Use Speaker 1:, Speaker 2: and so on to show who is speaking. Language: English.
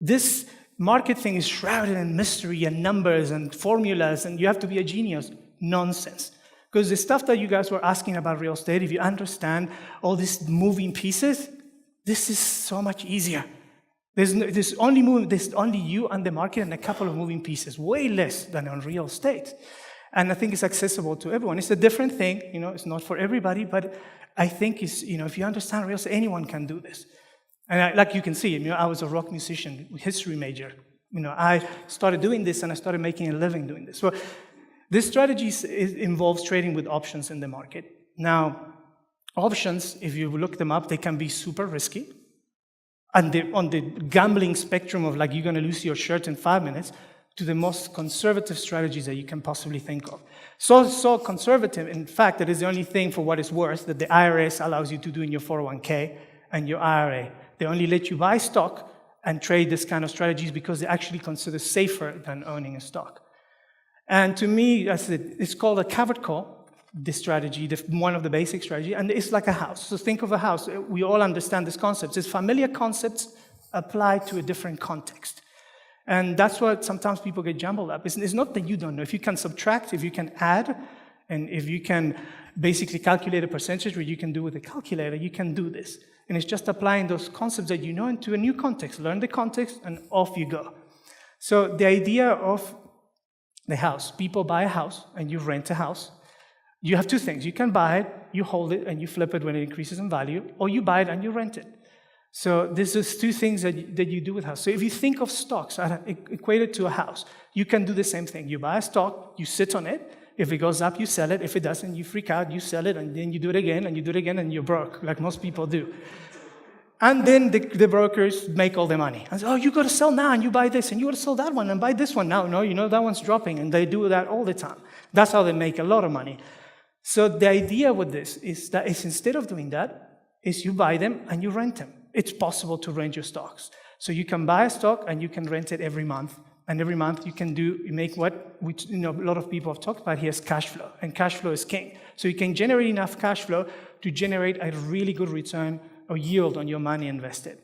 Speaker 1: This market thing is shrouded in mystery and numbers and formulas, and you have to be a genius. Nonsense. Because the stuff that you guys were asking about real estate, if you understand all these moving pieces, this is so much easier. There's only you and the market and a couple of moving pieces, way less than on real estate. And I think it's accessible to everyone. It's a different thing, it's not for everybody, but I think if you understand real estate, anyone can do this. And like you can see, I was a rock musician, history major. I started doing this and I started making a living doing this. So this strategy involves trading with options in the market. Now, options, if you look them up, they can be super risky. And on the gambling spectrum of you're going to lose your shirt in 5 minutes, to the most conservative strategies that you can possibly think of. So conservative, in fact, that is the only thing for what it's worth that the IRS allows you to do in your 401k and your IRA. They only let you buy stock and trade this kind of strategies because they actually consider safer than owning a stock. And to me, it's called a covered call, this strategy, one of the basic strategy, and it's like a house. So think of a house. We all understand these concepts. It's familiar concepts applied to a different context. And that's what sometimes people get jumbled up. It's not that you don't know. If you can subtract, if you can add, and if you can basically calculate a percentage, which you can do with a calculator, you can do this. And it's just applying those concepts that you know into a new context. Learn the context, and off you go. So the idea of the house, people buy a house, and you rent a house. You have two things. You can buy it, you hold it, and you flip it when it increases in value, or you buy it and you rent it. So this is two things that you do with house. So if you think of stocks equated to a house, you can do the same thing. You buy a stock, you sit on it. If it goes up, you sell it. If it doesn't, you freak out, you sell it, and then you do it again, and you do it again, and you're broke, like most people do. And then the brokers make all the money. And say, oh, you got to sell now, and you buy this, and you got to sell that one, and buy this one now. No, that one's dropping, and they do that all the time. That's how they make a lot of money. So the idea with this is that instead of doing that, is you buy them and you rent them. It's possible to rent your stocks. So you can buy a stock and you can rent it every month. And every month you make which a lot of people have talked about here is cash flow. And cash flow is king. So you can generate enough cash flow to generate a really good return or yield on your money invested.